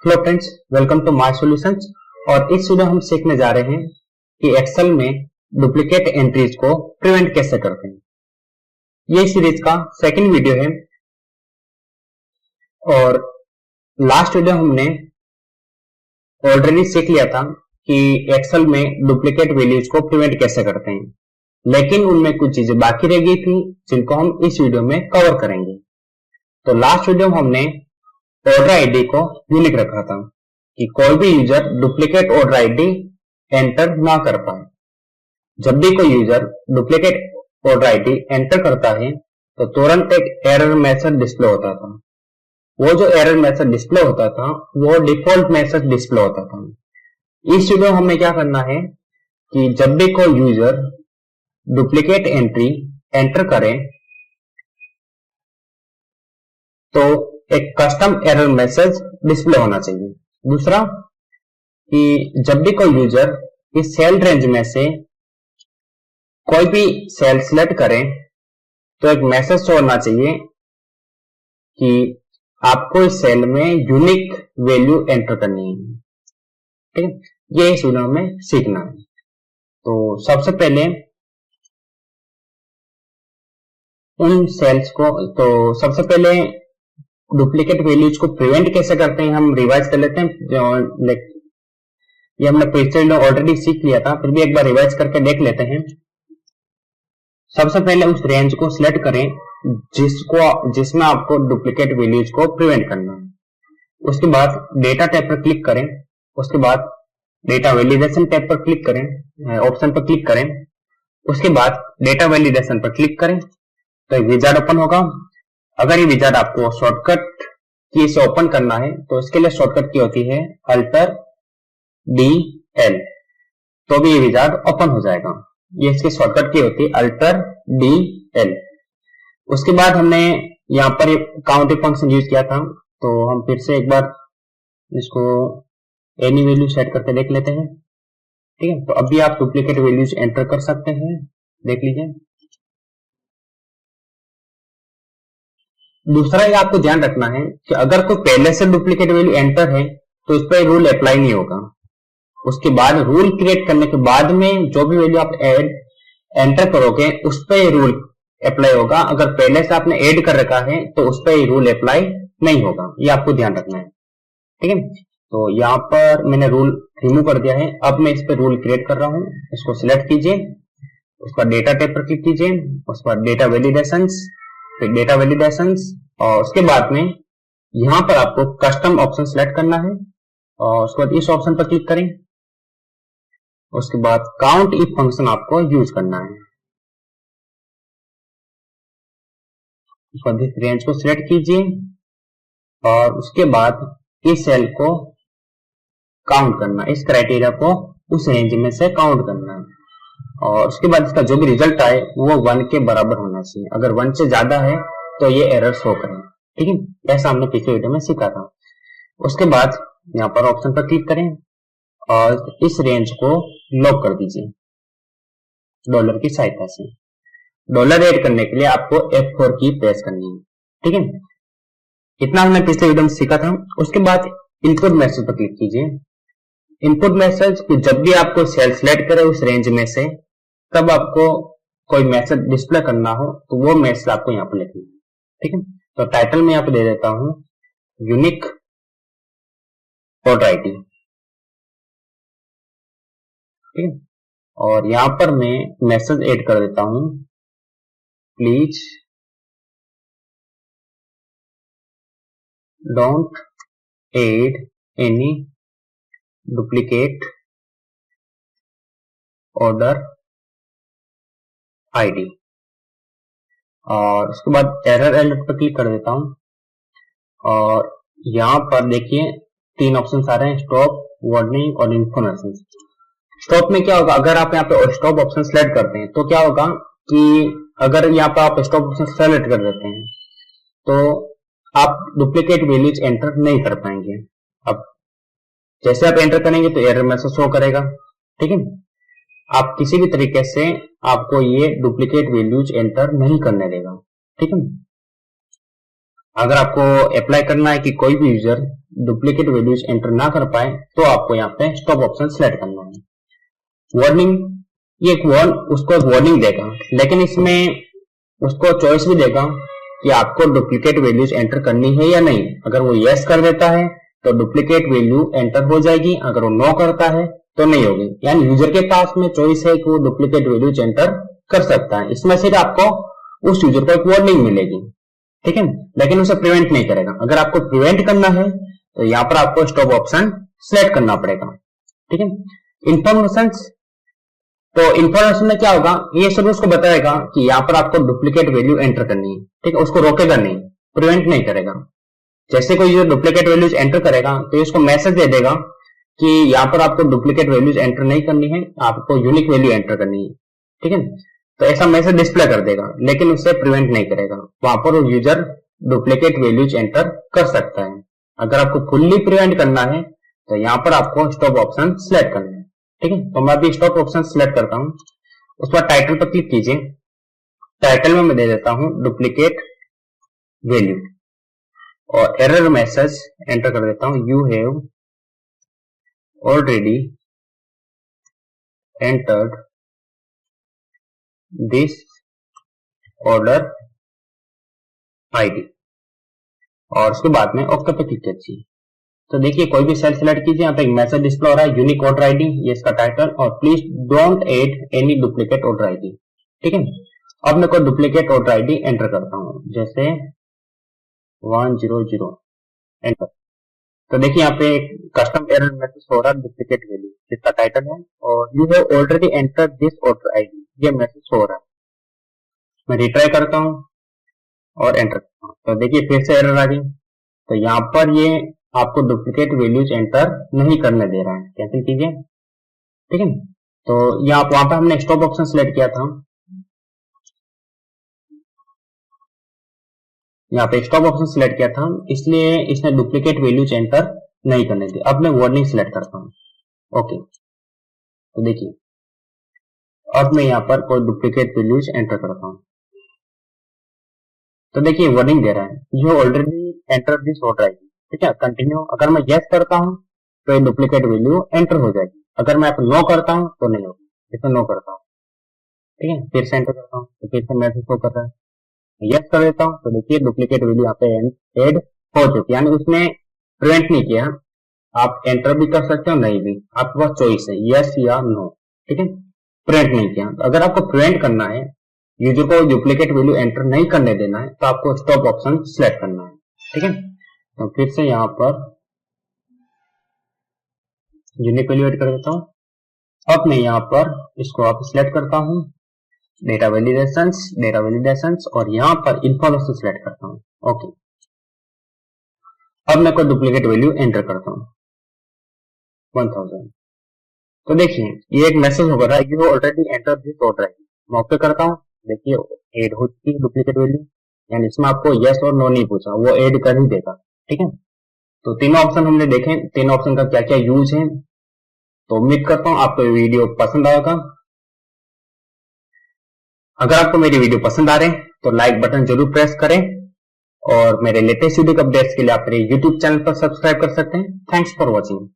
Hello friends, welcome to my solutions. और इस video हम सीखने जा रहे हैं कि एक्सेल में डुप्लीकेट एंट्रीज को प्रिवेंट कैसे करते हैं। ये सीरीज का सेकंड वीडियो है और लास्ट वीडियो हमने ऑलरेडी सीख लिया था कि एक्सेल में डुप्लीकेट वैल्यूज को प्रिवेंट कैसे करते हैं, लेकिन उनमें कुछ चीजें बाकी रह गई थी जिनको हम इस वीडियो में कवर करेंगे। तो लास्ट वीडियो में हमने ऑर्डर आईडी को यूनिक रखा था कि कोई भी user duplicate order ID enter ना कर पाए। जब भी कोई user duplicate order ID enter करता है तो तुरंत एक एरर मैसेज डिस्प्ले होता था। वो जो एरर मैसेज डिस्प्ले होता था वो डिफॉल्ट मैसेज डिस्प्ले होता था। इस वीडियो हमें क्या करना है कि जब भी कोई यूजर डुप्लीकेट एंट्री एंटर करे तो एक कस्टम एरर मैसेज डिस्प्ले होना चाहिए। दूसरा कि जब भी कोई यूजर इस सेल रेंज में से कोई भी सेल सिलेक्ट करे तो एक मैसेज शो होना चाहिए कि आपको इस सेल में यूनिक वैल्यू एंटर करनी है। ठीक है, ये इस वीडियो में सीखना है। तो सबसे पहले उन सेल्स को सबसे पहले डुप्लीकेट वैल्यूज को प्रिवेंट कैसे करते हैं हम रिवाइज कर लेते हैं। ये हमने पिछले ऑलरेडी सीख लिया था, फिर भी एक बार रिवाइज करके देख लेते हैं। सबसे पहले उस रेंज को सिलेक्ट करें जिसमें आपको डुप्लीकेट वैल्यूज को प्रिवेंट करना है। उसके बाद डेटा टैब पर क्लिक करें, उसके बाद डेटा वैलिडेशन टैब पर क्लिक करें, ऑप्शन पर क्लिक करें, उसके बाद डेटा वैलिडेशन पर क्लिक करें तो एक विजार्ड ओपन होगा। अगर ये विजार्ड आपको शॉर्टकट की से ओपन करना है तो इसके लिए शॉर्टकट की होती है अल्टर DL, तो भी ये विजार्ड ओपन हो जाएगा। ये इसकी शॉर्टकट की होती है अल्टर DL। उसके बाद हमने यहाँ पर काउंटिंग फंक्शन यूज किया था, तो हम फिर से एक बार इसको एनी वैल्यू सेट करके देख लेते हैं। ठीक है, तो अभी आप डुप्लीकेट वैल्यूज एंटर कर सकते हैं, देख लीजिए। दूसरा ये आपको ध्यान रखना है कि अगर कोई पहले से डुप्लीकेट वैल्यू एंटर है तो इस पर रूल अप्लाई नहीं होगा। उसके बाद रूल क्रिएट करने के बाद में जो भी वैल्यू आप एंटर करोगे उस पर रूल अप्लाई होगा। अगर पहले से आपने ऐड कर रखा है तो उस पर रूल अप्लाई नहीं होगा, ये आपको ध्यान रखना है। ठीक है, तो यहाँ पर मैंने रूल रिमूव कर दिया है। अब मैं इस पर रूल क्रिएट कर रहा हूं, इसको सिलेक्ट कीजिए, उसका डेटा टैब पर क्लिक कीजिए, उसके बाद डेटा वैलिडेशंस, फिर डेटा वैलिडेशंस, और उसके बाद में यहां पर आपको कस्टम ऑप्शन सिलेक्ट करना है और उसके बाद इस ऑप्शन पर क्लिक करें। उसके बाद काउंट इफ फंक्शन आपको यूज करना है। उसके बाद इस रेंज को सिलेक्ट कीजिए और उसके बाद इस सेल को काउंट करना, इस क्राइटेरिया को उस रेंज में से काउंट करना है। और उसके बाद इसका जो भी रिजल्ट आए वो 1 के बराबर होना चाहिए। अगर 1 से ज्यादा है तो ये एरर शो करें। ठीक है, ऐसा हमने पिछले वीडियो में सीखा था। उसके बाद यहाँ पर ऑप्शन पर क्लिक करें और इस रेंज को लॉक कर दीजिए डॉलर की सहायता से। डॉलर ऐड करने के लिए आपको F4 की प्रेस करनी है। ठीक है, इतना हमने पिछले वीडियो में सीखा था। उसके बाद इनपुट मैसेज पर क्लिक कीजिए। इनपुट मैसेज जब भी आपको सेल सिलेक्ट करे उस रेंज में से, तब आपको कोई मैसेज डिस्प्ले करना हो तो वो मैसेज आपको यहाँ पर लिखना है। ठीक है, तो टाइटल में यहाँ पे दे देता हूं यूनिक ऑर्डर आईडी। ठीक है, और यहां पर मैं मैसेज ऐड कर देता हूं, please don't add any duplicate order ID. और उसके बाद एरर अलर्ट पर क्लिक कर देता हूं और यहां पर देखिए 3 ऑप्शन आ रहे हैं, स्टॉप, वार्निंग और इन्फॉर्मेशन। स्टॉप में क्या होगा, अगर आप यहाँ पे स्टॉप ऑप्शन सेलेक्ट करते हैं तो क्या होगा कि अगर यहाँ पे आप स्टॉप ऑप्शन सेलेक्ट कर देते हैं तो आप डुप्लीकेट वैल्यूज एंटर नहीं कर पाएंगे। अब जैसे आप एंटर करेंगे तो एरर मैसेज शो करेगा। ठीक है, आप किसी भी तरीके से आपको ये डुप्लीकेट वैल्यूज एंटर नहीं करने देगा। ठीक है, अगर आपको अप्लाई करना है कि कोई भी यूजर डुप्लीकेट वैल्यूज एंटर ना कर पाए तो आपको यहाँ पे स्टॉप ऑप्शन सिलेक्ट करना है। वार्निंग, ये उसको एक वार्निंग देगा, लेकिन इसमें उसको चॉइस भी देगा कि आपको डुप्लीकेट वैल्यूज एंटर करनी है या नहीं। अगर वो यस कर देता है तो डुप्लीकेट वैल्यू एंटर हो जाएगी, अगर वो नो करता है तो नहीं होगी। यानी यूजर के पास में चॉइस है कि वो डुप्लीकेट वैल्यूज एंटर कर सकता है। इसमें सिर्फ आपको उस यूजर को एक वार्निंग मिलेगी, ठीक है, लेकिन उसे प्रिवेंट नहीं करेगा। अगर आपको प्रिवेंट करना है तो यहाँ पर आपको स्टॉप ऑप्शन सिलेक्ट करना पड़ेगा, ठीक है। इंफॉर्मेशन, तो इंफॉर्मेशन में क्या होगा, ये सब उसको बताएगा कि यहाँ पर आपको डुप्लीकेट वैल्यू एंटर करनी है, ठीक है। उसको रोकेगा नहीं, प्रिवेंट नहीं करेगा। जैसे कोई यूजर डुप्लीकेट वैल्यूज एंटर करेगा तो इसको मैसेज दे देगा कि यहाँ पर आपको डुप्लीकेट वैल्यूज एंटर नहीं करनी है, आपको यूनिक वैल्यू एंटर करनी है, ठीक है। तो ऐसा मैसेज डिस्प्ले कर देगा, लेकिन उससे प्रिवेंट नहीं करेगा। वहां पर यूजर डुप्लीकेट वैल्यूज एंटर कर सकता है। अगर आपको फुल्ली प्रिवेंट करना है तो यहाँ पर आपको स्टॉप ऑप्शन सिलेक्ट करना है, ठीक है। तो मैं अभी स्टॉप ऑप्शन सिलेक्ट करता हूं, उस पर टाइटल पर क्लिक कीजिए। टाइटल में मैं दे देता हूं डुप्लीकेट वैल्यू और एरर मैसेज एंटर कर देता हूं, you have already entered this order ID, और उसके बाद में ओके पे क्लिक कीजिए। तो देखिए कोई भी सेल सिलेक्ट कीजिए, यहाँ पे एक मैसेज डिस्प्ले हो रहा है, यूनिक ऑर्डर आईडी, ये इसका टाइटल, और please don't add any duplicate order ID, ठीक है। अब मैं कोई डुप्लीकेट ऑर्डर आईडी एंटर करता हूं, जैसे 100 एंटर। तो देखिए यहाँ पे कस्टम एरर मैसेज हो रहा है, डुप्लीकेट वैल्यू, जिसका टाइटल है, और you have already entered this order ID, ये मैसेज हो रहा है। मैं रिट्राई करता हूं और एंटर करता हूं, तो देखिए फिर से एरर आ गई। तो यहाँ पर ये आपको डुप्लीकेट वैल्यूज एंटर नहीं करने दे रहा है, कैंसिल कीजिए, ठीक है। तो यहाँ वहां पर हमने स्टॉप ऑप्शन सिलेक्ट किया था, यहाँ पे स्टॉप ऑप्शन सिलेक्ट किया था, इसलिए इसने डुप्लीकेट वैल्यूज एंटर नहीं करने दी। अब मैं वार्निंग सिलेक्ट करता हूँ, ओके। तो देखिए अब मैं यहाँ पर कोई डुप्लीकेट वैल्यूज एंटर करता हूँ, तो देखिए वार्निंग दे रहा है, you already enter this order ID, ठीक है, कंटिन्यू। अगर मैं यस करता हूँ तो ये डुप्लीकेट वैल्यू एंटर हो जाएगी, अगर मैं नो करता हूँ तो नहीं होगी, जैसे नो करता हूँ, ठीक है। फिर से एंटर करता हूँ तो फिर से मैसेज शो कर रहा है, यस कर देता हूँ तो देखिए डुप्लीकेट वैल्यू यहाँ पे ऐड हो चुकी है, यानी उसने प्रिवेंट नहीं किया। आप एंटर भी कर सकते हो, नहीं भी, आपके पास चॉइस है, यस या नो, ठीक है। प्रिवेंट नहीं किया, तो अगर आपको प्रिवेंट करना है, यूजर को डुप्लीकेट वैल्यू एंटर नहीं करने देना है, तो आपको स्टॉप ऑप्शन सिलेक्ट करना है, ठीक है। तो फिर से यहाँ पर यूनिक वैल्यू एड कर देता हूँ। अब मैं यहाँ पर इसको आप सिलेक्ट करता हूँ, डेटा वैलिडेशंस, और यहाँ पर इंफॉर्मेशन सिलेक्ट करता हूँ, ओके। अब मैं कोई डुप्लीकेट वैल्यू एंटर करता हूँ 1000। तो देखिए ये एक मैसेज होगा, you already enter this order ID, मैं ओके करता हूँ, देखिए ऐड हो चुकी है डुप्लीकेट वैल्यू, यानी इसमें आपको यस और नो नहीं पूछा, वो ऐड कर ही देगा, ठीक है। तो तीनों ऑप्शन हमने देखे, तीनों ऑप्शन का क्या क्या यूज है। तो उम्मीद करता हूँ आपको वीडियो पसंद आएगा। अगर आपको मेरी वीडियो पसंद आ रहे हैं तो लाइक बटन जरूर प्रेस करें, और मेरे लेटेस्ट वीडियो अपडेट्स के लिए आप मेरे YouTube चैनल पर सब्सक्राइब कर सकते हैं। Thanks for watching.